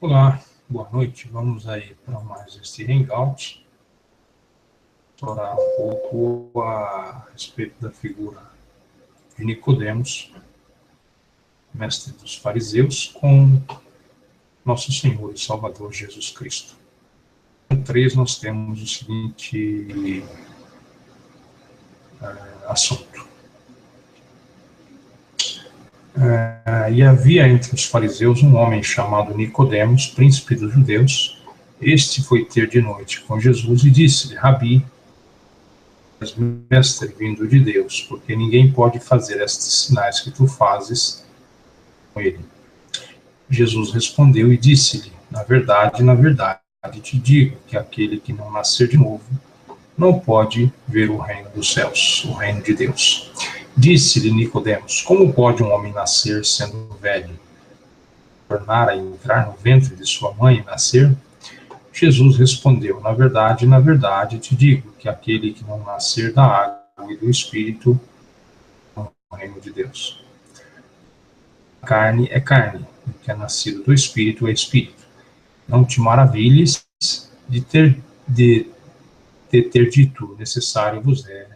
Olá, boa noite. Vamos aí para mais este Hangout, explorar um pouco a respeito da figura de Nicodemos, mestre dos fariseus, com nosso Senhor e Salvador Jesus Cristo. No 3 nós temos o seguinte assunto. E havia entre os fariseus um homem chamado Nicodemos, príncipe dos judeus. Este foi ter de noite com Jesus e disse-lhe: Rabi, és mestre vindo de Deus, porque ninguém pode fazer estes sinais que tu fazes com ele. Jesus respondeu e disse-lhe: na verdade, te digo que aquele que não nascer de novo não pode ver o reino dos céus, o reino de Deus. Disse-lhe Nicodemos: como pode um homem nascer sendo velho? Tornar a entrar no ventre de sua mãe e nascer? Jesus respondeu: na verdade, te digo que aquele que não nascer da água e do Espírito não é o reino de Deus. A carne é carne, o que é nascido do Espírito é Espírito. Não te maravilhes de ter dito: necessário vos é.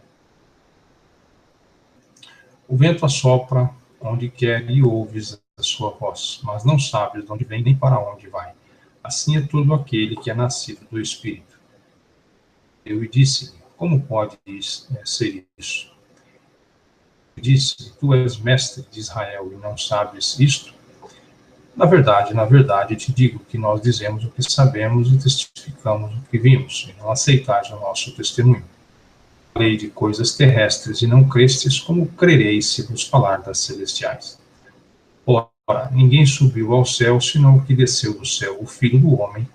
O vento assopra onde quer e ouves a sua voz, mas não sabes de onde vem nem para onde vai. Assim é todo aquele que é nascido do Espírito. Eu disse-lhe: como pode ser isso? Disse-lhe: tu és mestre de Israel e não sabes isto? Na verdade, te digo que nós dizemos o que sabemos e testificamos o que vimos, e não aceitais o nosso testemunho. Falei de coisas terrestres e não crestes, como crereis se vos falar das celestiais? Ora, ninguém subiu ao céu, senão o que desceu do céu, o Filho do Homem.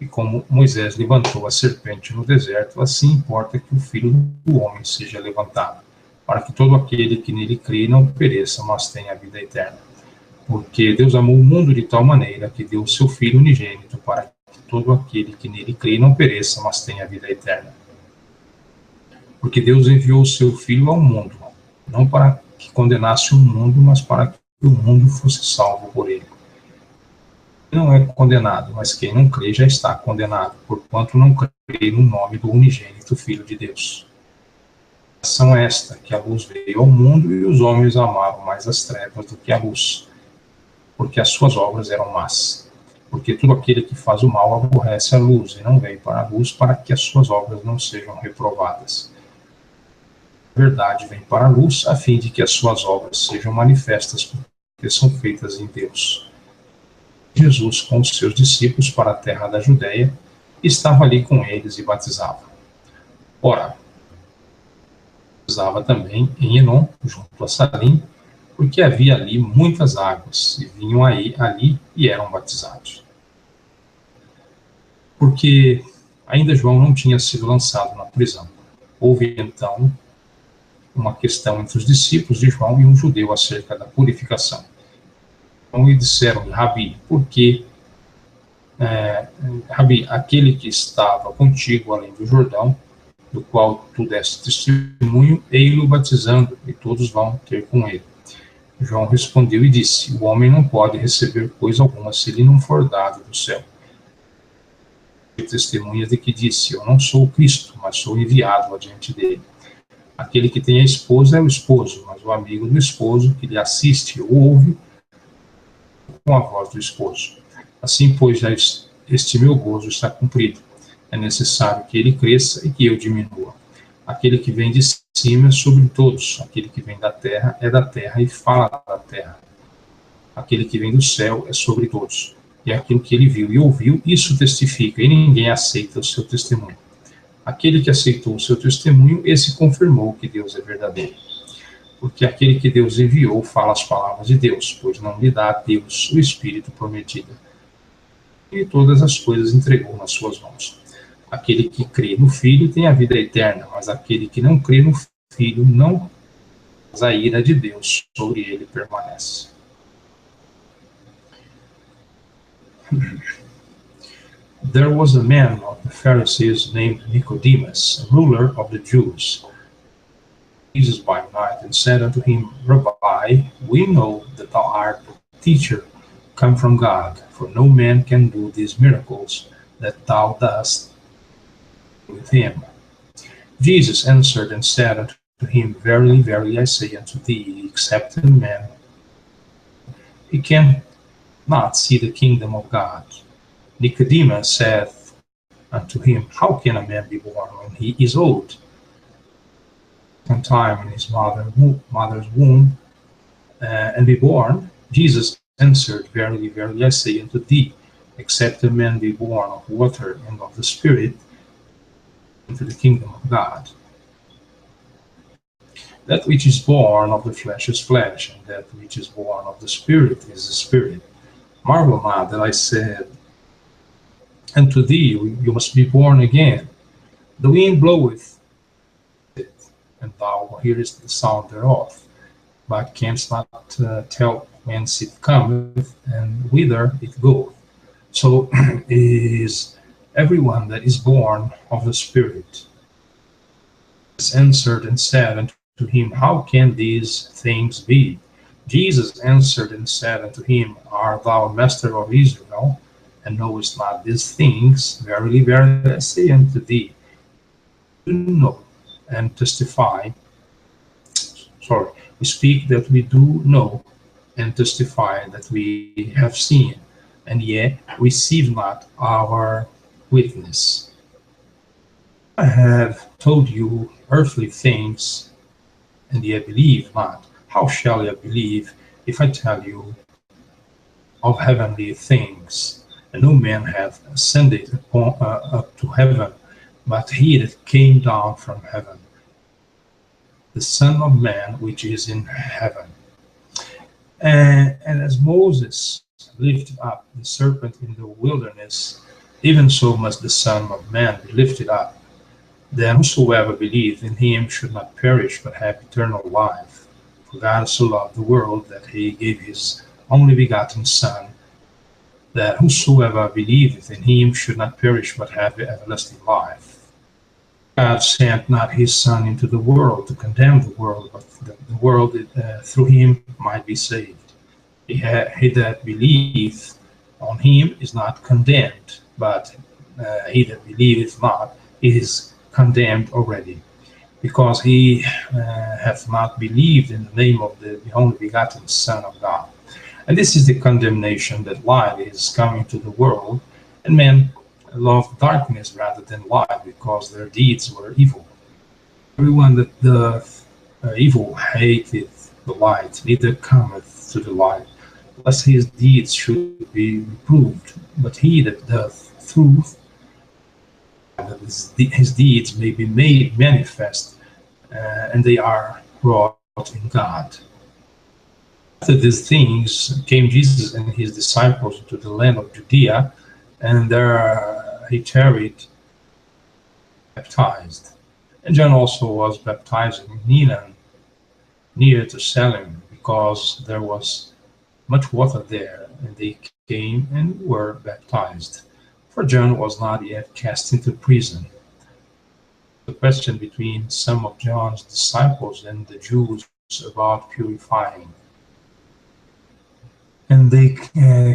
E como Moisés levantou a serpente no deserto, assim importa que o Filho do Homem seja levantado, para que todo aquele que nele crê não pereça, mas tenha a vida eterna. Porque Deus amou o mundo de tal maneira que deu o seu Filho unigênito, para que todo aquele que nele crê não pereça, mas tenha a vida eterna. Porque Deus enviou o seu Filho ao mundo, não para que condenasse o mundo, mas para que o mundo fosse salvo por ele. Não é condenado, mas quem não crê já está condenado, porquanto não crê no nome do unigênito Filho de Deus. A ação é esta, que a luz veio ao mundo e os homens amaram mais as trevas do que a luz, porque as suas obras eram más. Porque todo aquele que faz o mal aborrece a luz e não vem para a luz para que as suas obras não sejam reprovadas. A verdade vem para a luz a fim de que as suas obras sejam manifestas porque são feitas em Deus. Jesus com os seus discípulos para a terra da Judéia, estava ali com eles e batizava. Ora, batizava também em Enom, junto a Salim, porque havia ali muitas águas, e vinham ali e eram batizados. Porque ainda João não tinha sido lançado na prisão. Houve então uma questão entre os discípulos de João e um judeu acerca da purificação. Então lhe disseram: Rabi, por que Rabi, aquele que estava contigo além do Jordão, do qual tu deste testemunho, ei-lo batizando, e todos vão ter com ele. João respondeu e disse: o homem não pode receber coisa alguma se lhe não for dado do céu. Testemunha de que disse: eu não sou o Cristo, mas sou enviado adiante dele. Aquele que tem a esposa é o esposo, mas o amigo do esposo que lhe assiste ou ouve com a voz do esposo. Assim, pois, já este meu gozo está cumprido. É necessário que ele cresça e que eu diminua. Aquele que vem de cima é sobre todos. Aquele que vem da terra é da terra e fala da terra. Aquele que vem do céu é sobre todos. E aquilo que ele viu e ouviu, isso testifica, e ninguém aceita o seu testemunho. Aquele que aceitou o seu testemunho, esse confirmou que Deus é verdadeiro. Porque aquele que Deus enviou fala as palavras de Deus, pois não lhe dá a Deus o Espírito prometido. E todas as coisas entregou nas suas mãos. Aquele que crê no Filho tem a vida eterna, mas aquele que não crê no Filho não, mas a ira de Deus sobre ele permanece. There was a man of the Pharisees named Nicodemus, a ruler of the Jews. Jesus by night and said unto him, Rabbi, we know that thou art a teacher come from God, for no man can do these miracles that thou dost with him. Jesus answered and said unto him, Verily, verily, I say unto thee, except a man, he cannot see the kingdom of God. Nicodemus saith unto him, How can a man be born when he is old? Some time in his mother's womb, and be born? Jesus answered, Verily, verily, I say unto thee, except a man be born of water and of the Spirit, into the kingdom of God. That which is born of the flesh is flesh, and that which is born of the Spirit is the Spirit. Marvel not that I said unto thee, you must be born again. The wind bloweth it, and thou hearest the sound thereof, but canst not tell whence it cometh and whither it goeth. So is everyone that is born of the Spirit. Jesus answered and said unto him, How can these things be? Jesus answered and said unto him, Art thou master of Israel, and knowest not these things? Verily, verily, I say unto thee, you know and testify. We speak that we do know, and testify that we have seen, and yet receive not our witness. I have told you earthly things, and ye believe not. How shall ye believe if I tell you of heavenly things? And no man hath ascended up to heaven, but he that came down from heaven, the Son of Man which is in heaven. And as Moses lifted up the serpent in the wilderness, even so must the Son of Man be lifted up, that whosoever believeth in him should not perish, but have eternal life. For God so loved the world that he gave his only begotten Son, that whosoever believeth in him should not perish, but have everlasting life. God sent not his Son into the world to condemn the world, but the world through him might be saved. He that believeth on him is not condemned, but he that believeth not is condemned already, because he hath not believed in the name of the only begotten Son of God. And this is the condemnation, that light is coming to the world, and men loved darkness rather than light, because their deeds were evil. Everyone that doth evil hateth the light, neither cometh to the light, lest his deeds should be reproved. But he that doth truth, that his deeds may be made manifest, and they are wrought in God. After these things came Jesus and his disciples to the land of Judea, and there he tarried, baptized. And John also was baptized in Aenon, near to Salim, because there was much water there, and they came and were baptized. For John was not yet cast into prison. The question between some of John's disciples and the Jews about purifying. And they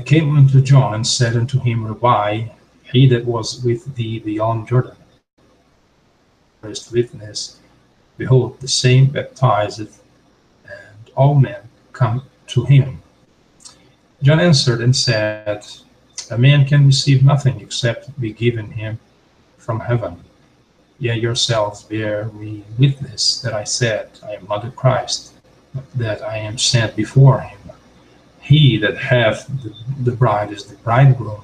came unto John and said unto him, Rabbi, he that was with thee beyond Jordan, first witness, behold, the same baptizeth, and all men come to him. John answered and said, A man can receive nothing except it be given him from heaven. Ye yourselves bear me witness that I said, I am not the Christ, but that I am sent before him. He that hath the bride is the bridegroom,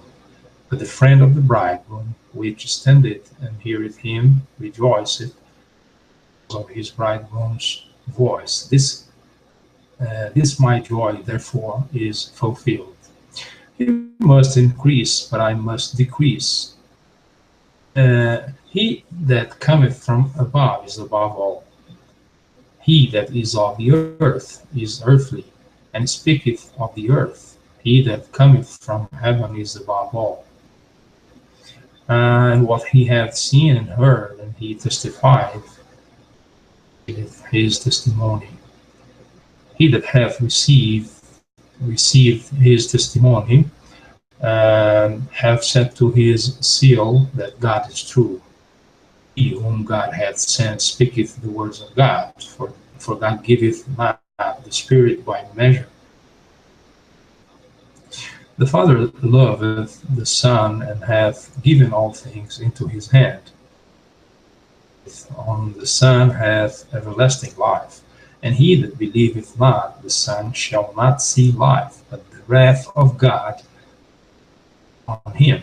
but the friend of the bridegroom, which standeth and heareth him, rejoiceth of his bridegroom's voice. This my joy, therefore, is fulfilled. He must increase, but I must decrease. He that cometh from above is above all. He that is of the earth is earthly, and speaketh of the earth. He that cometh from heaven is above all. And what he hath seen and heard, and he testifieth with his testimony. He that hath received received his testimony, have said to his seal that God is true. He whom God hath sent speaketh the words of God, for God giveth not the Spirit by measure. The Father loveth the Son, and hath given all things into his hand. On the Son hath everlasting life, and he that believeth not the Son shall not see life, but the wrath of God on him.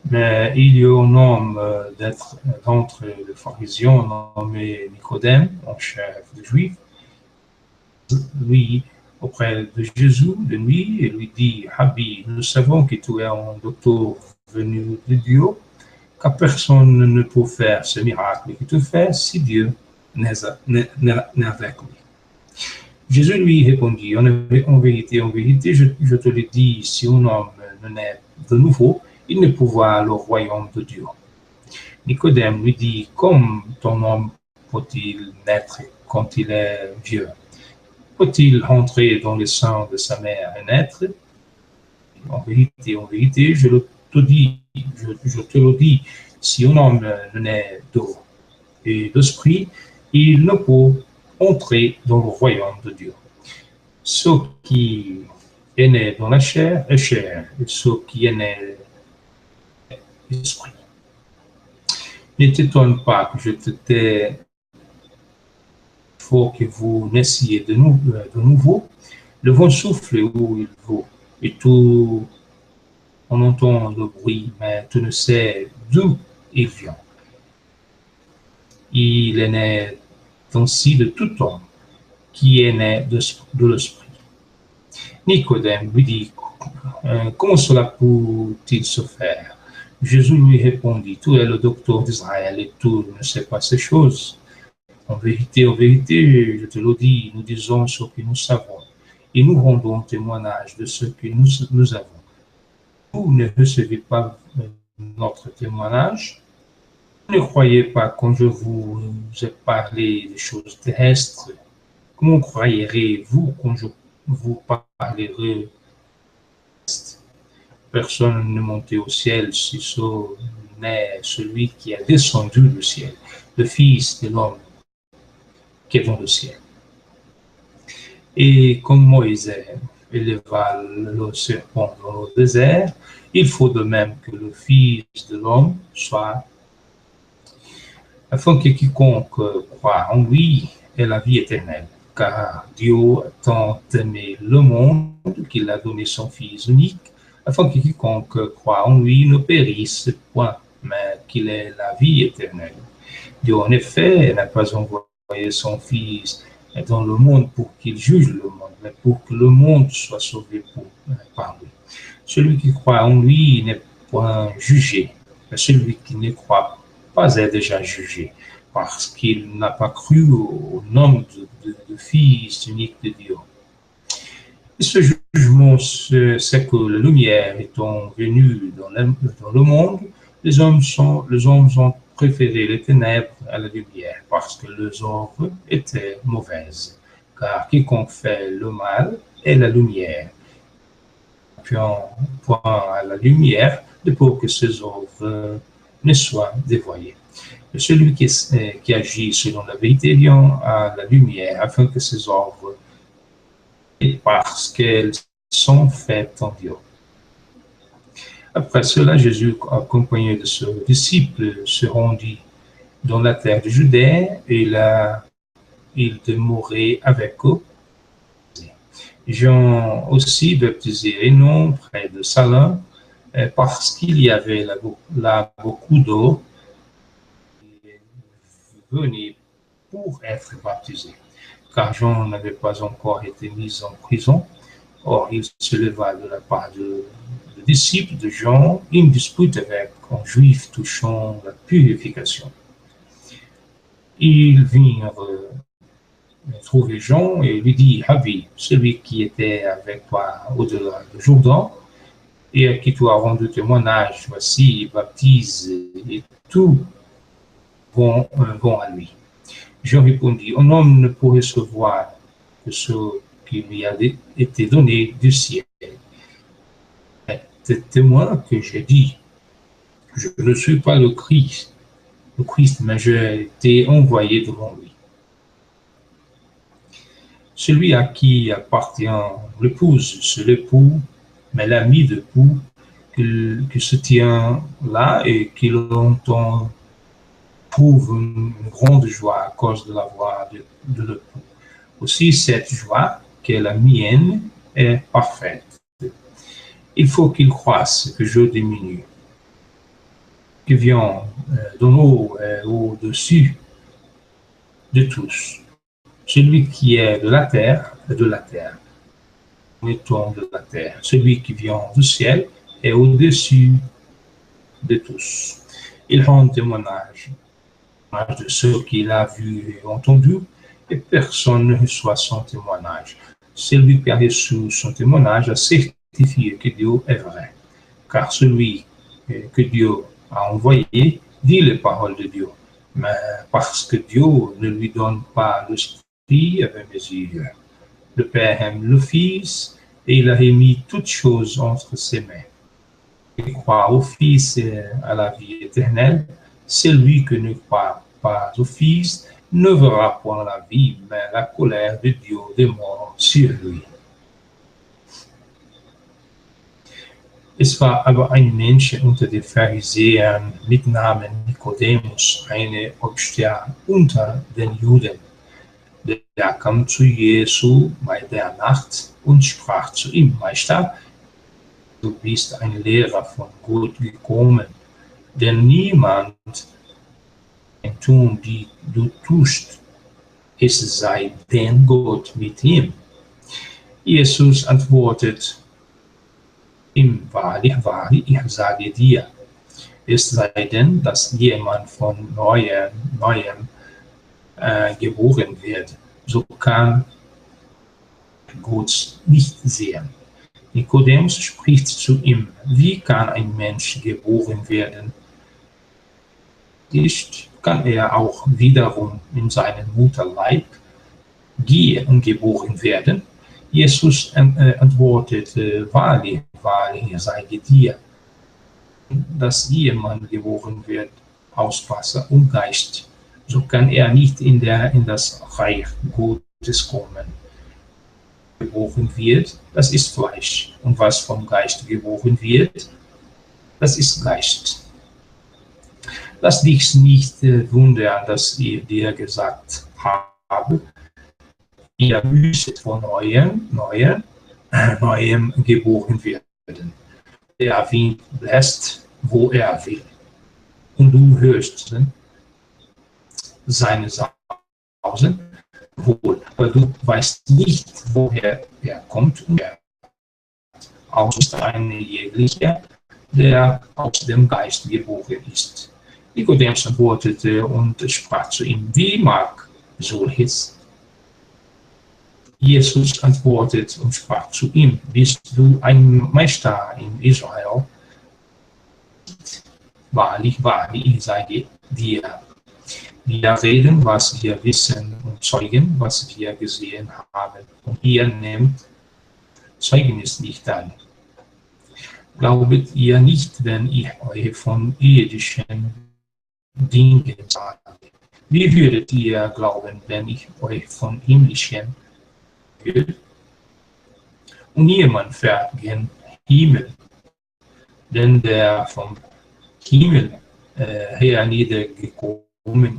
Mais il y a un homme d'entre les pharisiens nommé Nicodème, un chef de Juifs, lui auprès de Jésus de nuit et lui dit: Rabbi, nous savons que tu es un docteur venu de Dieu, car personne ne peut faire ce miracle que tu fais si Dieu n'est avec lui. Jésus lui répondit: en vérité, je te le dis, si un homme ne naît de nouveau, il ne peut voir le royaume de Dieu. Nicodème lui dit: comme ton homme peut-il naître quand il est vieux? Peut-il rentrer dans le sein de sa mère et naître? En vérité, je te le dis, si un homme ne naît d'eau et d'esprit, il ne peut entrer dans le royaume de Dieu. Ce qui est né dans la chair est chair, et ce qui est né est esprit. Ne t'étonne pas que je t'ai faut que vous naissiez de nouveau. Le vent souffle où il veut, et tout, on entend le bruit, mais tu ne sais d'où il vient. Il est né ainsi de tout homme qui est né de l'esprit. Nicodème lui dit: comment cela peut-il se faire? Jésus lui répondit: tu es le docteur d'Israël et tu ne sais pas ces choses. En vérité, je te le dis, nous disons ce que nous savons et nous rendons témoignage de ce que nous avons. Vous ne recevez pas notre témoignage. Ne croyez pas quand je vous ai parlé des choses terrestres. Comment croyez-vous quand je vous parlerai? Personne ne montait au ciel si ce n'est celui qui est descendu du ciel, le Fils de l'homme qui est dans le ciel. Et comme Moïse éleva le serpent dans le désert, il faut de même que le Fils de l'homme soit, afin que quiconque croit en lui ait la vie éternelle. Car Dieu a tant aimé le monde qu'il a donné son Fils unique, afin que quiconque croit en lui ne périsse point, mais qu'il ait la vie éternelle. Dieu, en effet, n'a pas envoyé son Fils dans le monde pour qu'il juge le monde, mais pour que le monde soit sauvé par lui. Celui qui croit en lui n'est point jugé, mais celui qui ne croit pas est déjà jugé, parce qu'il n'a pas cru au nom de Fils unique de Dieu. Et ce jugement, c'est que la lumière étant venue dans le monde, les hommes ont préféré les ténèbres à la lumière, parce que leurs œuvres étaient mauvaises. Car quiconque fait le mal est la lumière, point à la lumière, de peur que ses œuvres ne soient dévoyées. Et celui qui agit selon la vérité vient à la lumière, afin que ses œuvres, parce qu'elles sont faites en Dieu. Après cela, Jésus, accompagné de ses disciples, se rendit dans la terre de Judée, et là, il demeurait avec eux. Jean aussi baptisé Hénon près de Salin, parce qu'il y avait là beaucoup d'eau, venait pour être baptisé, car Jean n'avait pas encore été mis en prison. Or, il se leva de la part de disciples de Jean une dispute avec un juif touchant la purification. Ils vinrent trouver Jean et lui dit: Rabbi, celui qui était avec toi au-delà du Jourdain et à qui tu as rendu témoignage, voici, il baptise et tous vont à lui. Je répondis, un homme ne peut recevoir que ce qui lui a été donné du ciel. C'est moi que j'ai dit, je ne suis pas le Christ, mais j'ai été envoyé devant lui. Celui à qui appartient l'épouse, c'est l'époux, mais l'ami d'époux qui se tient là et qui l'entend trouve une grande joie à cause de la voix de l'époux. Aussi, cette joie, qui est la mienne, est parfaite. Il faut qu'il croisse, que je diminue. Qui vient d'en haut au-dessus de tous. Celui qui est de la terre est de la terre. Mettons de la terre. Celui qui vient du ciel est au-dessus de tous. Il rend témoignage de ce qu'il a vu et entendu, et personne ne reçoit son témoignage. Celui qui a reçu son témoignage a certifié que Dieu est vrai, car celui que Dieu a envoyé dit les paroles de Dieu, mais parce que Dieu ne lui donne pas l'esprit avec mesure. Le Père aime le Fils et il a remis toutes choses entre ses mains. Il croit au Fils et à la vie éternelle. Celui qui ne croit pas au Fils ne verra point la vie, mais la colère de Dieu demeure sur lui. Es war aber ein Mensch unter den Pharisäern mit Namen Nikodemus, eine Oberste unter den Juden. Der kam zu Jesu bei der Nacht und sprach zu ihm, Meister, du bist ein Lehrer von Gott gekommen, denn niemand kann tun, die du tust, es sei denn Gott mit ihm. Jesus antwortet ihm, wahrlich, wahrlich, ich sage dir, es sei denn, dass jemand von neuem geboren wird, so kann Gott nicht sehen. Nikodemus spricht zu ihm, wie kann ein Mensch geboren werden? Nicht kann er auch wiederum in seinen Mutterleib gehen und geboren werden? Jesus antwortete, wahrlich, wahrlich, ich sage dir, dass jemand geboren wird aus Wasser und Geist, so kann er nicht in das Reich Gottes kommen. Geboren wird, das ist Fleisch. Und was vom Geist geboren wird, das ist Geist. Lass dich nicht wundern, dass ich dir gesagt habe, ihr müsst von neuem geboren werden. Der Wind bläst, wo er will. Und du hörst seine Sausen wohl, aber du weißt nicht, woher er kommt und er außer eine jegliche, der aus dem Geist geboren ist. Nikodemus antwortete und sprach zu ihm, wie mag solches? Jesus antwortete und sprach zu ihm, bist du ein Meister in Israel? Wahrlich, wahrlich, ich sage dir, wir reden, was wir wissen und zeugen, was wir gesehen haben. Und ihr nehmt Zeugnis nicht an. Glaubet ihr nicht, wenn ich euch von irdischen Dingen sage? Wie würdet ihr glauben, wenn ich euch von himmlischen würde? Und niemand fährt gen Himmel, denn der vom Himmel her niedergekommen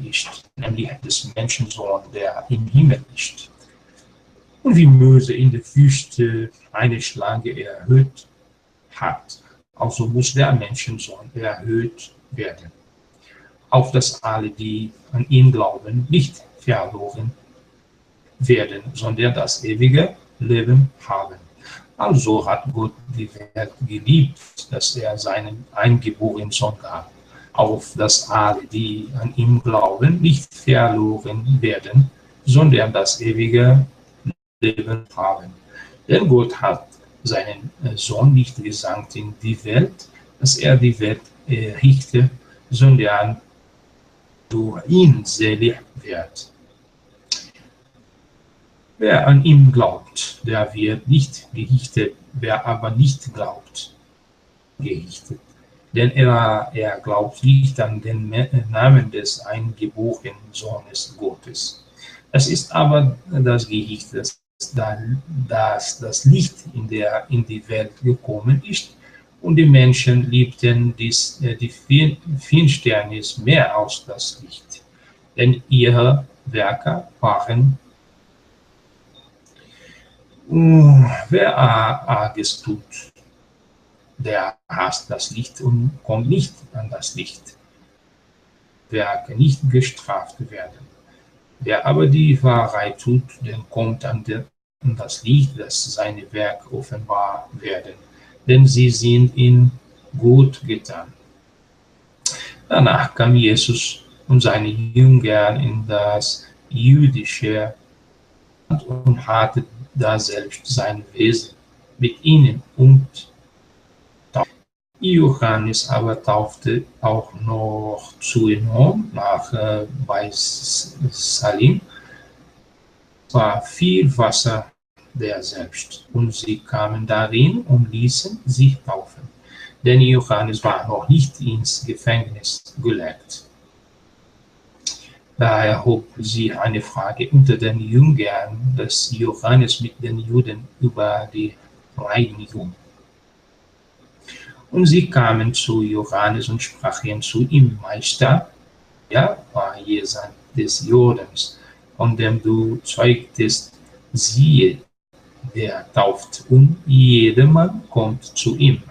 ist, nämlich des Menschensohn, der im Himmel ist. Und wie Mose in der Wüste eine Schlange erhöht hat, also muss der Menschensohn erhöht werden, auf dass alle, die an ihn glauben, nicht verloren werden, sondern das ewige Leben haben. Also hat Gott die Welt geliebt, dass er seinen eingeborenen Sohn gab, auf dass alle, die an ihn glauben, nicht verloren werden, sondern das ewige Leben haben. Denn Gott hat seinen Sohn nicht gesandt in die Welt, dass er die Welt richte, sondern durch ihn selig wird. Wer an ihn glaubt, der wird nicht gerichtet, wer aber nicht glaubt, gerichtet. Denn er glaubt nicht an den Namen des eingeborenen Sohnes Gottes. Es ist aber das Gericht, dass das Licht in die Welt gekommen ist, und die Menschen liebten die Finsternis mehr als das Licht, denn ihre Werke waren wer Arges tut, der hasst das Licht und kommt nicht an das Licht. Werke nicht gestraft werden. Wer aber die Wahrheit tut, der kommt an das Licht, dass seine Werke offenbar werden, denn sie sind ihm gut getan. Danach kam Jesus und seine Jünger in das jüdische Land und hatte da selbst sein Wesen mit ihnen und taufte. Johannes aber taufte auch noch zu Enom nach bei Salim, war viel Wasser der selbst, und sie kamen darin und ließen sich taufen, denn Johannes war noch nicht ins Gefängnis gelegt. Da erhob sich eine Frage unter den Jüngern des Johannes mit den Juden über die Reinigung. Und sie kamen zu Johannes und sprachen zu ihm: Meister, ja, war Jesus des Jordans, von dem du zeugtest, siehe, der tauft, und jedermann kommt zu ihm.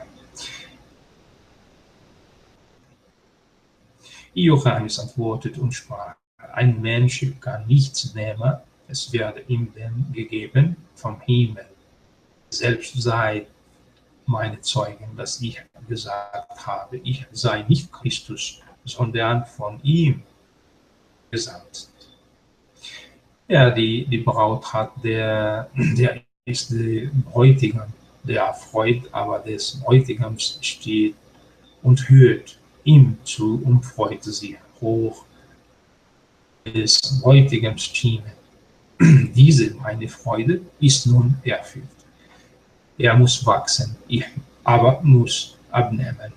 Johannes antwortet und sprach: Ein Mensch kann nichts nehmen, es werde ihm denn gegeben vom Himmel. Selbst sei meine Zeugen, dass ich gesagt habe, ich sei nicht Christus, sondern von ihm gesandt. Ja, die Braut hat, der ist der Bräutigam, der freut aber des Bräutigams steht und hört ihm zu und freut sich hoch des Bräutigams Stimme. Diese meine Freude ist nun erfüllt. Er muss wachsen, ich aber muss abnehmen.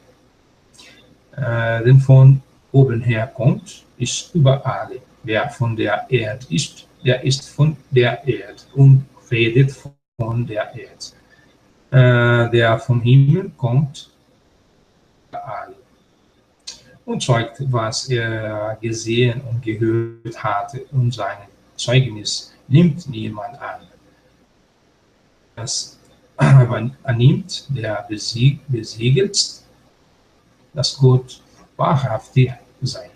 Denn von oben her kommt, ist über alle. Wer von der Erde ist, der ist von der Erde und redet von der Erde. Der vom Himmel kommt, über alle. Und zeugt, was er gesehen und gehört hatte, und sein Zeugnis nimmt niemand an. Das aber annimmt, der besiegelt, dass Gott wahrhaftig sei.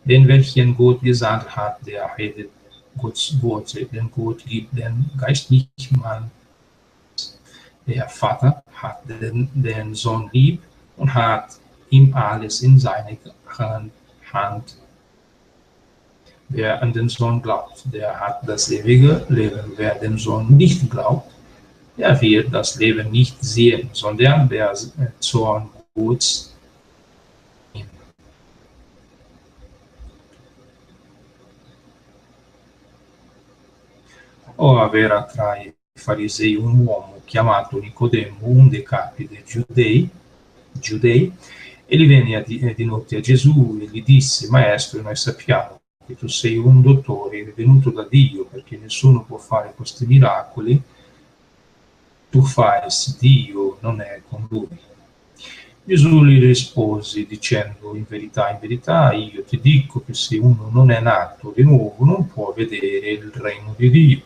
Denn welchen Gott gesandt hat, der redet Gottes Worte, denn Gott gibt den Geist nicht man. Der Vater hat den Sohn lieb und hat ihm alles in seine Hand. Wer an den Sohn glaubt, der hat das ewige Leben. Wer den Sohn nicht glaubt, der wird das Leben nicht sehen, sondern der Zorn Gottes. Ora era tra i farisei un uomo chiamato Nicodemo, un dei capi dei giudei, e venne di notte a Gesù e gli disse: Maestro, noi sappiamo che tu sei un dottore venuto da Dio, perché nessuno può fare questi miracoli tu fai se Dio non è con lui. Gesù gli rispose dicendo: in verità io ti dico che se uno non è nato di nuovo non può vedere il regno di Dio.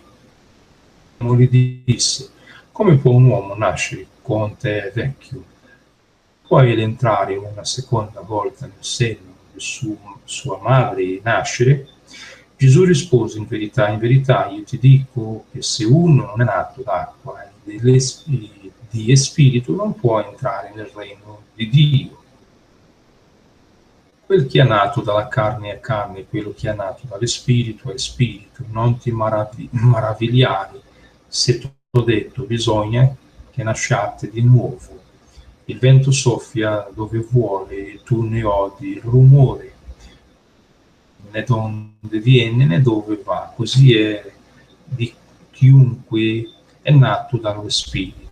Gli disse: come può un uomo nascere quando è vecchio? Può entrare una seconda volta nel seno di sua madre e nascere? Gesù rispose: in verità io ti dico che se uno non è nato d'acqua e di spirito non può entrare nel regno di Dio. Quel che è nato dalla carne è carne, quello che è nato dallo spirito è spirito. Non ti maravigliare se t'ho detto: bisogna che nasciate di nuovo. Il vento soffia dove vuole e tu ne odi il rumore, né donde viene né dove va. Così è di chiunque è nato dallo Spirito.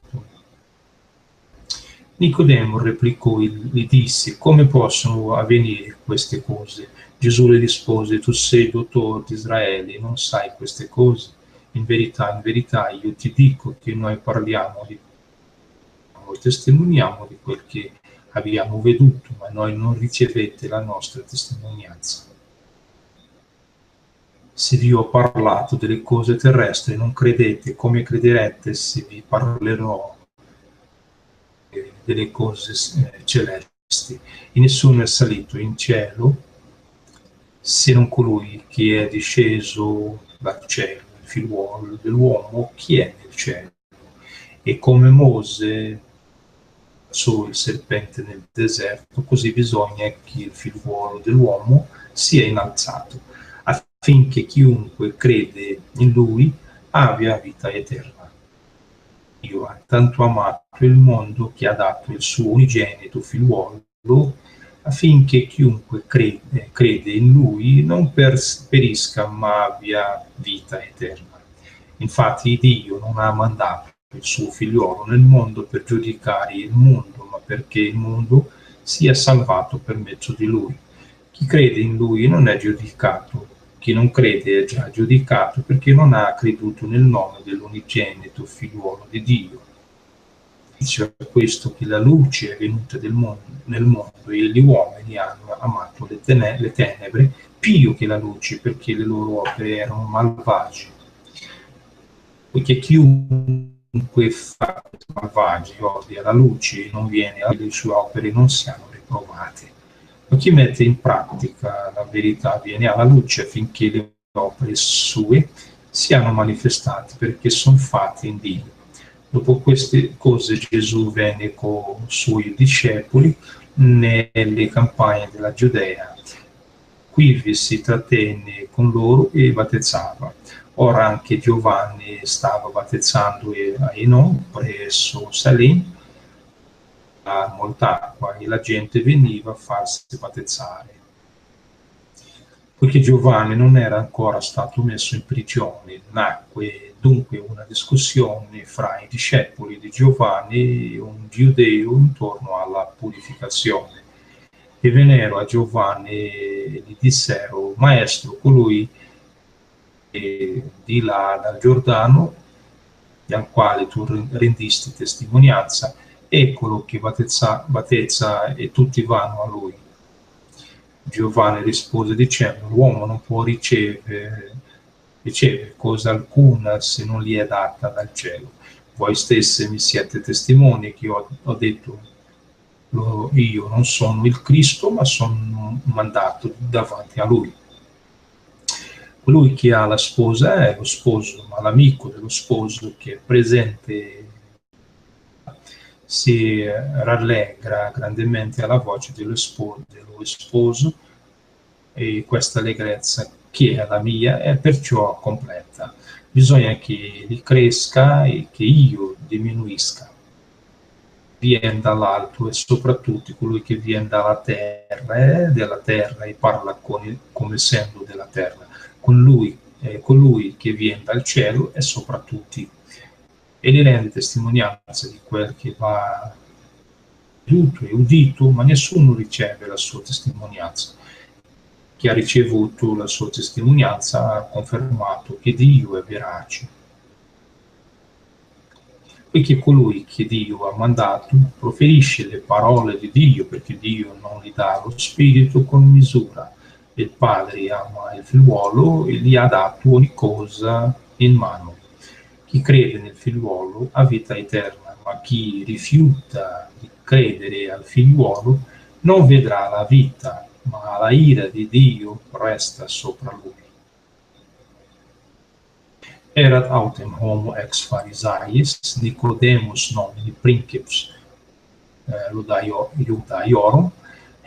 Nicodemo replicò e gli disse: come possono avvenire queste cose? Gesù le rispose: tu sei dottore di Israele e non sai queste cose? In verità, io ti dico che noi parliamo di noi testimoniamo di quel che abbiamo veduto, ma noi non ricevete la nostra testimonianza. Se vi ho parlato delle cose terrestri non credete, come crederete se vi parlerò delle cose celesti? E nessuno è salito in cielo se non colui che è disceso dal cielo, il figliuolo dell'uomo che è nel cielo. E come Mosè cacciò il serpente nel deserto, così bisogna che il figliuolo dell'uomo sia innalzato, affinché chiunque crede in lui abbia vita eterna. Dio ha tanto amato il mondo che ha dato il suo unigenito figliuolo, affinché chiunque crede in lui non perisca ma abbia vita eterna. Infatti Dio non ha mandato il suo figliolo nel mondo per giudicare il mondo, ma perché il mondo sia salvato per mezzo di lui. Chi crede in lui non è giudicato, chi non crede è già giudicato perché non ha creduto nel nome dell'unigenito figliuolo di Dio. Dice questo che la luce è venuta nel mondo e gli uomini hanno amato le tenebre più che la luce perché le loro opere erano malvagie. Poiché chiunque fa malvagi odia la luce e non viene a le sue opere non siano riprovate. Ma chi mette in pratica la verità viene alla luce affinché le opere sue siano manifestate perché sono fatte in Dio. Dopo queste cose Gesù venne con i suoi discepoli nelle campagne della Giudea. Qui vi si trattenne con loro e battezzava. Ora anche Giovanni stava battezzando a Enon presso Salim a molta acqua e la gente veniva a farsi battezzare. Poiché Giovanni non era ancora stato messo in prigione, nacque dunque una discussione fra i discepoli di Giovanni e un giudeo intorno alla purificazione. E vennero a Giovanni e gli dissero: Maestro, colui di là dal Giordano, al quale tu rendisti testimonianza, eccolo che battezza e tutti vanno a lui. Giovanni rispose dicendo: l'uomo non può ricevere cosa alcuna se non gli è data dal cielo. Voi stessi mi siete testimoni che io ho detto: io non sono il Cristo, ma sono mandato davanti a lui. Colui che ha la sposa è lo sposo, ma l'amico dello sposo che è presente si rallegra grandemente alla voce dello sposo, e questa allegrezza che è la mia è perciò completa. Bisogna che egli cresca e che io diminuisca. Viene dall'alto e soprattutto colui che viene dalla terra è della terra e parla come essendo della terra. Colui che viene dal cielo è sopra tutti e gli rende testimonianza di quel che va veduto e udito, ma nessuno riceve la sua testimonianza. Chi ha ricevuto la sua testimonianza ha confermato che Dio è verace. Poiché colui che Dio ha mandato proferisce le parole di Dio, perché Dio non gli dà lo spirito con misura. Il Padre ama il figliuolo e gli ha dato ogni cosa in mano. Chi crede nel figliuolo ha vita eterna, ma chi rifiuta di credere al figliuolo non vedrà la vita, ma la ira di Dio resta sopra lui. Erat autem homo ex Pharisaiis, Nicodemus nomini princeps Iudaiorum,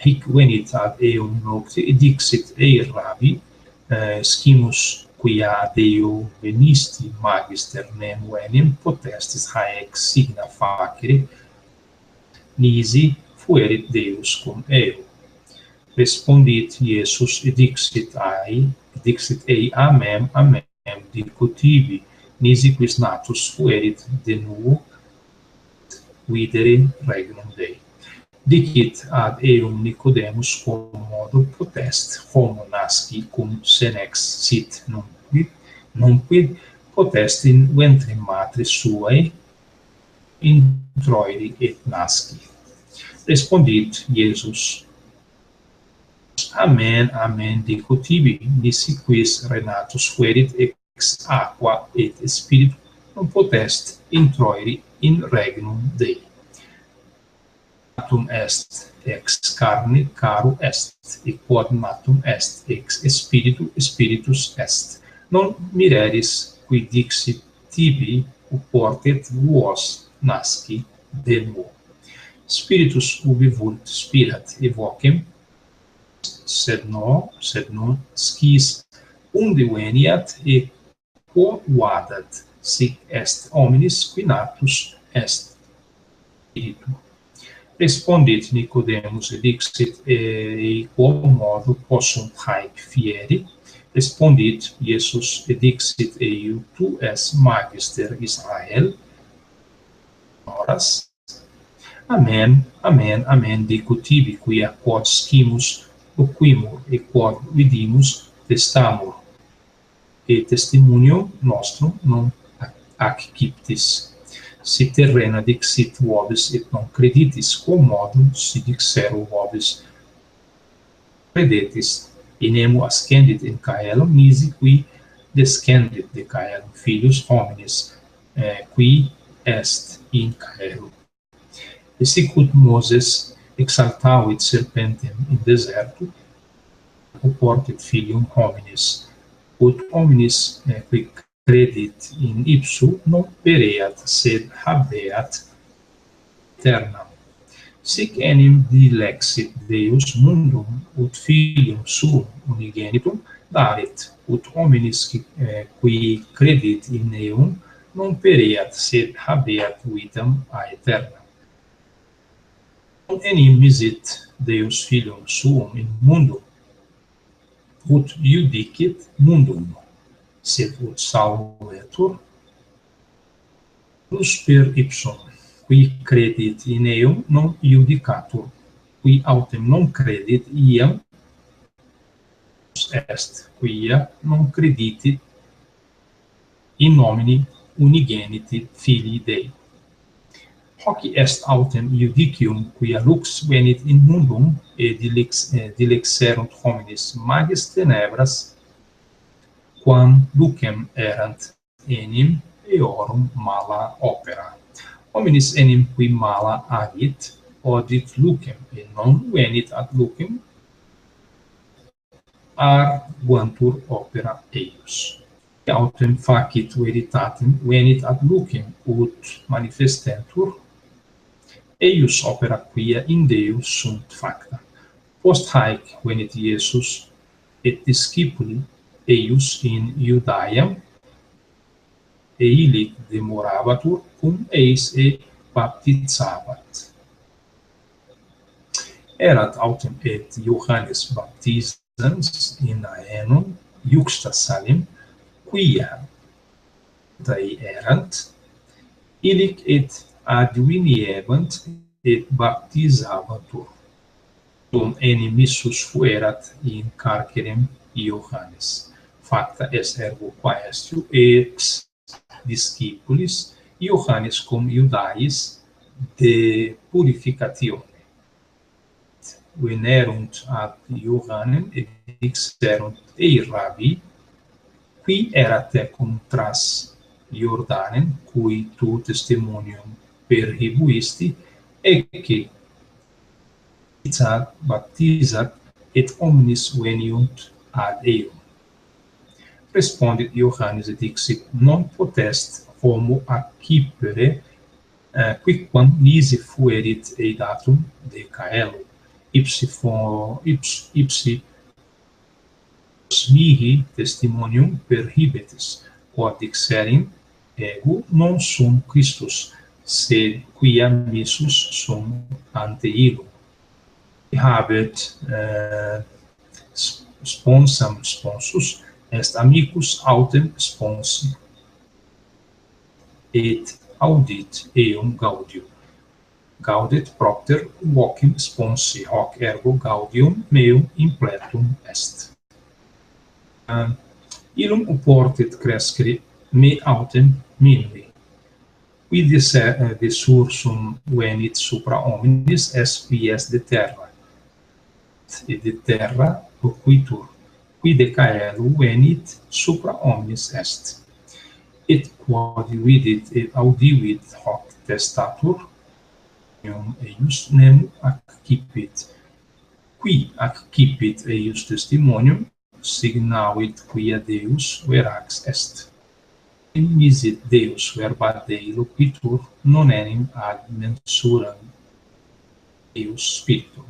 hic venit ad eum nocte, dixit Rabbi, scimus quia ad eo venisti magister nem venem, potestis haec signa facere, nisi fuerit Deus cum eo. Respondit Iesus, dixit ei, amen, amen, discutivi nisi quis natus fuerit de nuo videre regnum Dei. Dicit ad eum Nicodemus commodo potest homo nasci cum senex sit nunquid potest in ventre matris suae introiri et nasci. Respondit Iesus: Amen, amen, dico tibi, nisi quis renatus fuerit ex aqua et spiritu, non potest introiri in regnum Dei. Natum est ex carne, caro est, et quod natum est ex spiritu, spiritus est. Non mireris qui dixit tibi, portet vos nasci de nuo. Spiritus ubi vult spirat evocem, sed non scis unde veniat et quo vadat, sic est hominis qui natus est spiritu. Respondit Nicodemus et dixit, quo modo possunt haec fieri? Respondit Iesus et dixit, tu es magister Israel? Oras. Amen, amen, amen, dico tibi, quia quod scimus loquimur, et quod vidimus testamur, et testimonium nostrum non accipitis. Si terrena dixit vobis et non creditis, quomodo si dixero vobis credetis. In nemo ascendit in caelum nisi qui descendit de caelum, filius hominis, qui est in caelum. Et sicut Moses exaltavit serpentem in deserto, portet filium hominis, ut hominis qui credit in ipsu non pereat, sed habeat aeternam. Sic enim dilexit Deus mundum, ut filium suum unigenitum daret, ut hominis qui credit in eum non pereat, sed habeat vitam aeternam. Non enim misit Deus filium suum in mundum, ut iudicit mundum, sed ut salvetur plus per ipsum, qui credit in eum non iudicatur, qui autem non credit iam est, quia non creditit in nomine unigeniti Filii Dei. Hoc est autem iudicium quia lux venit in mundum, et dilexerunt homines magis tenebras, quam lucem erant enim eorum mala opera. Hominis enim qui mala agit, odit lucem, et non venit ad lucem, arguantur opera eius. Autem facit veritatem, venit ad lucem, ut manifestentur eius opera quia in Deus sunt facta. Post haec venit Iesus et discipuli eius in Iudaiam, e illic demorabatur cum eis et baptizabat. Erat autem et Johannes baptizans in Aenum iuxta Salim, quia tai erant, illic et adveniebant et baptizabantur. Dum enim missus fuerat in carcerem Iohannes. Facta est ergo quaestio ex discipulis Iohannes cum Iudais de purificatione. Venerunt ad Iohannem et dixerunt, ei Rabbi, qui erat tecum tras Jordanem, cui tu testimonium perhibuisti, ecce baptizat, et omnis veniunt ad eum. Respondit Iohannes et dixit, non potest homo accipere quicquam nisi fuerit eidatum de caelo, ipsi mihi testimonium perhibetis, quod dixerim, ego non sum Christus, sed quia missus sum ante illum. Habet sponsus est amicus autem sponsi, et audit eum gaudium. Gaudet propter vocem sponsi, hoc ergo gaudium meum impletum est. Illum oportet crescere me autem minimi. Qui de sursum venit supra omnis est qui est de terra, et de terra loquitur, qui de caelo venit supra omnis est. Et quod vidit et audivit hoc testatur, eius nemo accipit. Qui accipit eius testimonium, signavit quia Deus verax est. Misit Deus verba Dei loquitur, non enim ad mensuram Deus Spiritum.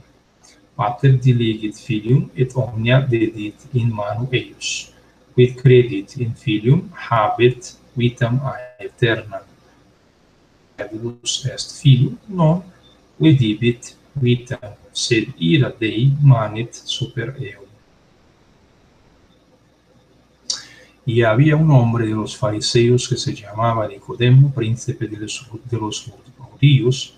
Pater diligit Filium, et omnia dedit in manu eius. Quid credit in Filium, habet vitam aeternam. Credulus est Filium, non videbit vitam, sed ira Dei manit super eum. Y había un hombre de los fariseos que se llamaba Nicodemo, príncipe de los judíos.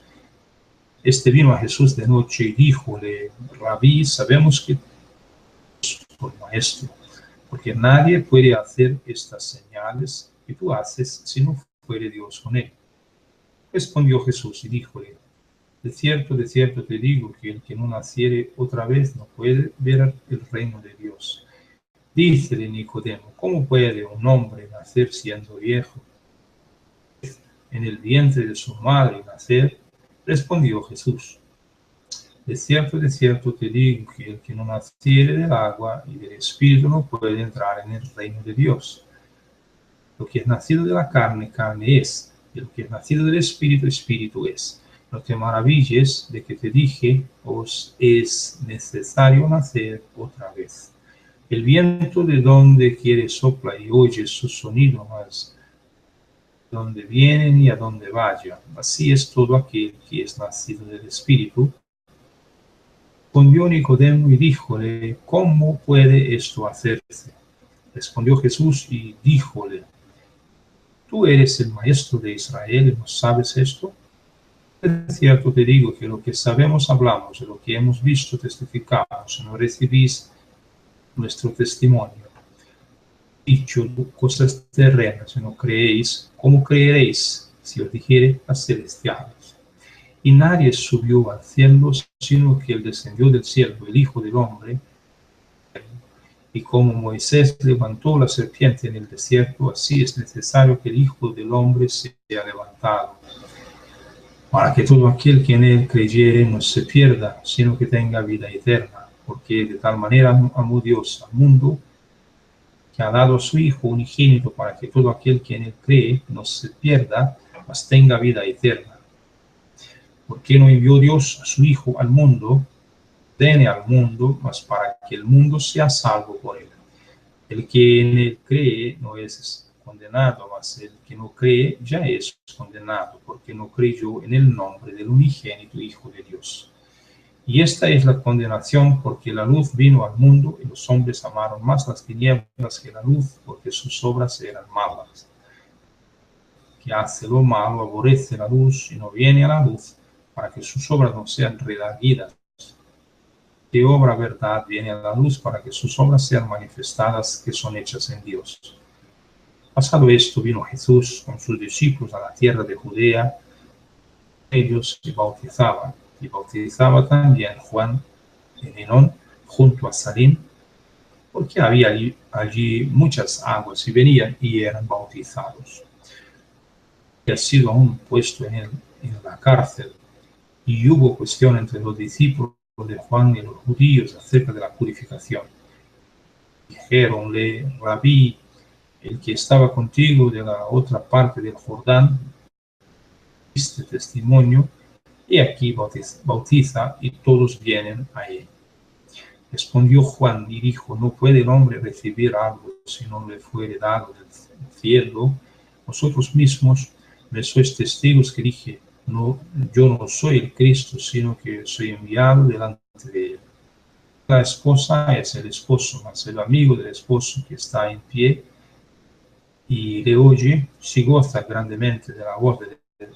Este vino a Jesús de noche y díjole: Rabí, sabemos que por maestro, porque nadie puede hacer estas señales que tú haces si no fuere Dios con él. Respondió Jesús y díjole: de cierto te digo que el que no naciere otra vez no puede ver el reino de Dios. Dícele Nicodemo: ¿cómo puede un hombre nacer siendo viejo? En el vientre de su madre nacer. Respondió Jesús: de cierto te digo que el que no naciere del agua y del Espíritu no puede entrar en el reino de Dios. Lo que es nacido de la carne, carne es, y lo que es nacido del Espíritu, Espíritu es. No te maravilles de que te dije: os es necesario nacer otra vez. El viento de donde quiere sopla y oyes su sonido, mas donde viene ni a donde vaya. Así es todo aquel que es nacido del Espíritu. Respondió Nicodemo y díjole: ¿cómo puede esto hacerse? Respondió Jesús y díjole: ¿tú eres el maestro de Israel y no sabes esto? Es cierto te digo que lo que sabemos hablamos, y lo que hemos visto testificamos, y no recibís nuestro testimonio. Dicho cosas terrenas, si no creéis, ¿cómo creeréis si os dijere las celestiales? Y nadie subió al cielo, sino que él descendió del cielo, el Hijo del Hombre. Y como Moisés levantó la serpiente en el desierto, así es necesario que el Hijo del Hombre sea levantado, para que todo aquel que en él creyere no se pierda, sino que tenga vida eterna. Porque de tal manera amó Dios al mundo, que ha dado a su Hijo unigénito, para que todo aquel que en él cree no se pierda, mas tenga vida eterna. ¿Por qué no envió Dios a su Hijo al mundo? Viene al mundo, mas para que el mundo sea salvo por él. El que en él cree no es condenado, mas el que no cree ya es condenado, porque no creyó en el nombre del unigénito Hijo de Dios. Y esta es la condenación, porque la luz vino al mundo, y los hombres amaron más las tinieblas que la luz, porque sus obras eran malas. Que hace lo malo aborrece la luz, y no viene a la luz, para que sus obras no sean redarguidas. Que obra verdad viene a la luz, para que sus obras sean manifestadas, que son hechas en Dios. Pasado esto, vino Jesús con sus discípulos a la tierra de Judea. Ellos se bautizaban. Y bautizaba también Juan en Enón, junto a Salim, porque había allí muchas aguas, y venían y eran bautizados. Había sido aún puesto en la cárcel, y hubo cuestión entre los discípulos de Juan y los judíos acerca de la purificación. Dijéronle: Rabí, el que estaba contigo de la otra parte del Jordán, diste testimonio, y aquí bautiza, y todos vienen a él. Respondió Juan y dijo: no puede el hombre recibir algo si no le fuere dado del cielo. Vosotros mismos me sois testigos que dije: no, yo no soy el Cristo, sino que soy enviado delante de él. la esposa es el esposo, más el amigo del esposo que está en pie y le oye, si goza grandemente de la voz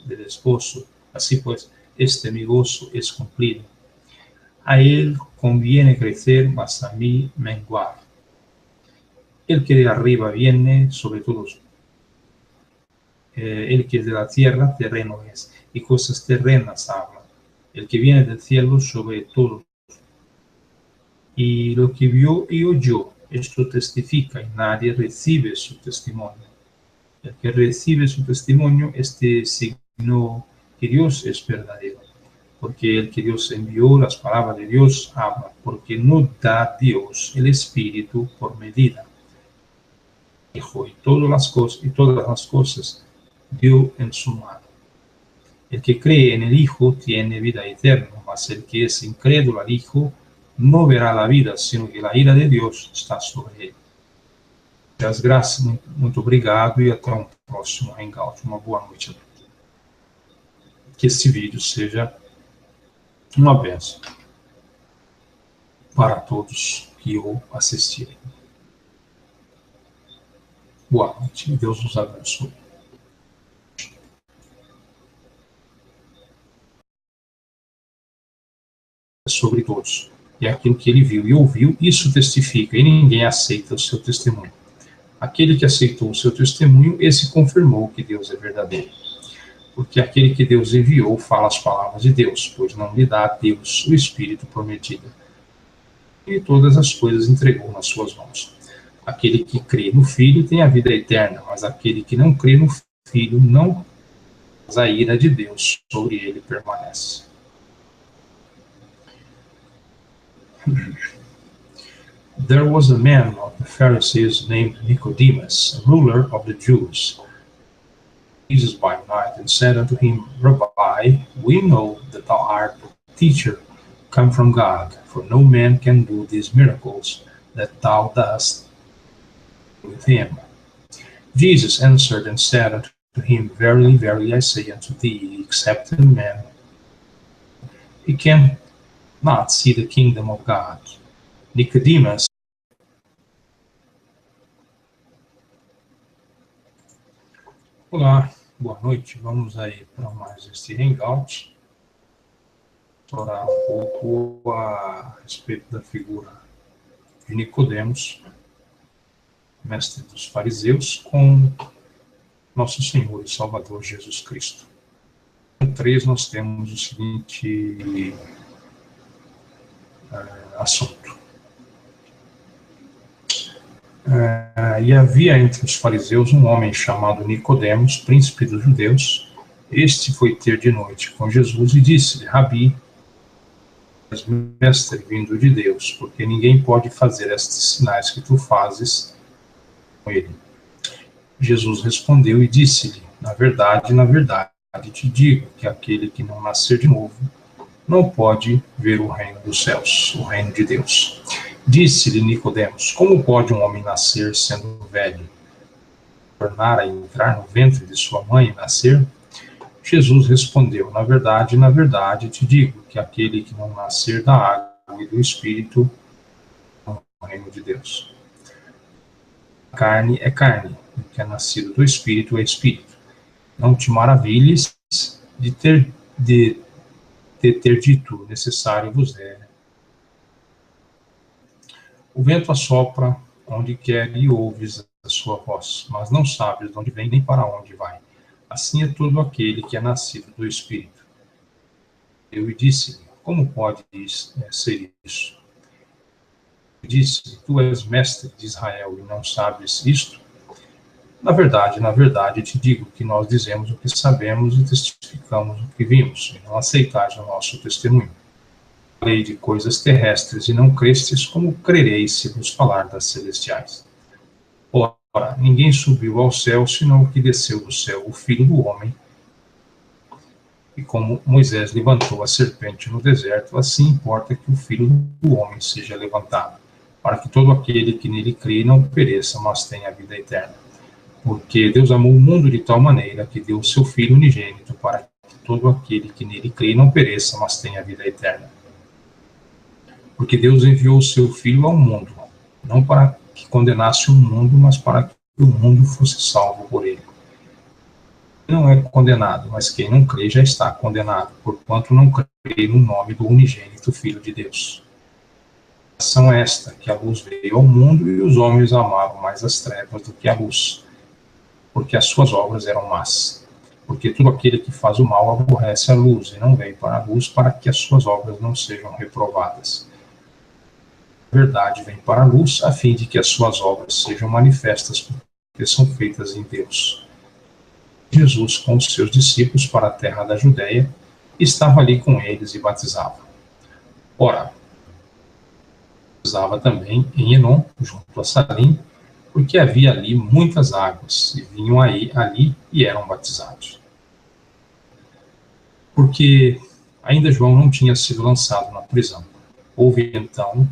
del esposo. Así pues, este mi gozo es cumplido. A él conviene crecer, mas a mí menguar. El que de arriba viene sobre todos, el que de la tierra terreno es, y cosas terrenas habla. El que viene del cielo sobre todos. Y lo que vio y oyó, esto testifica, y nadie recibe su testimonio. El que recibe su testimonio, este signo que Dios es verdadero. Porque el que Dios envió, las palabras de Dios habla, porque no da Dios el Espíritu por medida. Hijo, y todas las cosas dio en su mano. El que cree en el Hijo tiene vida eterna, mas el que es incrédulo al Hijo no verá la vida, sino que la ira de Deus está sobre ele. Muitas graças, muito obrigado e até um próximo Hangout. Uma boa noite a todos. Que esse vídeo seja uma bênção para todos que o assistirem. Boa noite e Deus os abençoe. Sobre todos. E aquilo que ele viu e ouviu, isso testifica, e ninguém aceita o seu testemunho. Aquele que aceitou o seu testemunho, esse confirmou que Deus é verdadeiro. Porque aquele que Deus enviou fala as palavras de Deus, pois não lhe dá a Deus o Espírito prometido. E todas as coisas entregou nas suas mãos. Aquele que crê no Filho tem a vida eterna, mas aquele que não crê no Filho não, mas a ira de Deus sobre ele permanece. There was a man of the Pharisees named Nicodemus, a ruler of the Jews. Jesus by night, and said unto him, Rabbi, we know that thou art a teacher come from God, for no man can do these miracles that thou dost with him. Jesus answered and said unto him, Verily, verily, I say unto thee, except a man, he can not see the kingdom of God. Nicodemus. Olá, boa noite. Vamos aí para mais este Hangout. Orar um pouco a respeito da figura de Nicodemos, mestre dos fariseus, com nosso Senhor e Salvador Jesus Cristo. No 3 nós temos o seguinte assunto. E havia entre os fariseus um homem chamado Nicodemos, príncipe dos judeus. Este foi ter de noite com Jesus e disse-lhe, Rabi, és mestre vindo de Deus, porque ninguém pode fazer estes sinais que tu fazes com ele. Jesus respondeu e disse-lhe, na verdade, te digo que aquele que não nascer de novo não pode ver o reino dos céus, o reino de Deus. Disse-lhe Nicodemos, como pode um homem nascer sendo velho? Tornar a entrar no ventre de sua mãe e nascer? Jesus respondeu, na verdade, te digo que aquele que não nascer da água e do Espírito não é o reino de Deus. A carne é carne, o que é nascido do Espírito é Espírito. Não te maravilhes de ter dito, necessário vos é. O vento assopra onde quer e ouves a sua voz, mas não sabes de onde vem nem para onde vai. Assim é todo aquele que é nascido do Espírito. Eu disse-lhe, como pode ser isso? Eu disse-lhe, tu és mestre de Israel e não sabes isto? Na verdade, te digo que nós dizemos o que sabemos e testificamos o que vimos, e não aceitais o nosso testemunho. Falei de coisas terrestres e não crestes, como crereis se vos falar das celestiais? Ora, ninguém subiu ao céu, senão o que desceu do céu, o Filho do Homem. E como Moisés levantou a serpente no deserto, assim importa que o Filho do Homem seja levantado, para que todo aquele que nele crê não pereça, mas tenha a vida eterna. Porque Deus amou o mundo de tal maneira que deu o seu Filho unigênito, para que todo aquele que nele crê não pereça, mas tenha a vida eterna. Porque Deus enviou o seu Filho ao mundo, não para que condenasse o mundo, mas para que o mundo fosse salvo por ele. Não é condenado, mas quem não crê já está condenado, porquanto não crê no nome do unigênito Filho de Deus. A ação é esta, que a luz veio ao mundo e os homens amaram mais as trevas do que a luz, porque as suas obras eram más. Porque todo aquele que faz o mal aborrece a luz e não vem para a luz para que as suas obras não sejam reprovadas. A verdade vem para a luz a fim de que as suas obras sejam manifestas, porque são feitas em Deus. Jesus com os seus discípulos para a terra da Judéia, estava ali com eles e batizava. Ora, batizava também em Enom, junto a Salim, porque havia ali muitas águas, e vinham ali e eram batizados. Porque ainda João não tinha sido lançado na prisão. Houve então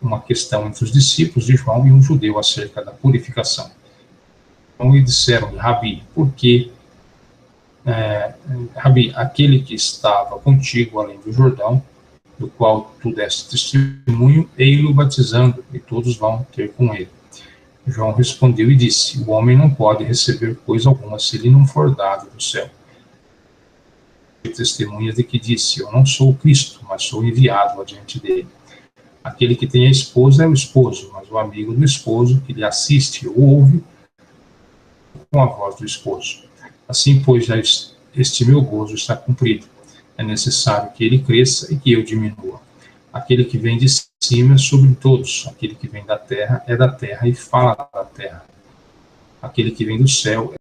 uma questão entre os discípulos de João e um judeu acerca da purificação. Então lhe disseram, Rabi, por que, Rabi, aquele que estava contigo além do Jordão, do qual tu deste testemunho, ei-lo batizando, e todos vão ter com ele. João respondeu e disse, o homem não pode receber coisa alguma se lhe não for dado do céu. Testemunha de que disse, eu não sou o Cristo, mas sou enviado adiante dele. Aquele que tem a esposa é o esposo, mas o amigo do esposo, que lhe assiste ou ouve, com a voz do esposo. Assim, pois, já este meu gozo está cumprido. É necessário que ele cresça e que eu diminua. Aquele que vem de cima é sobre todos. Aquele que vem da terra é da terra e fala da terra. Aquele que vem do céu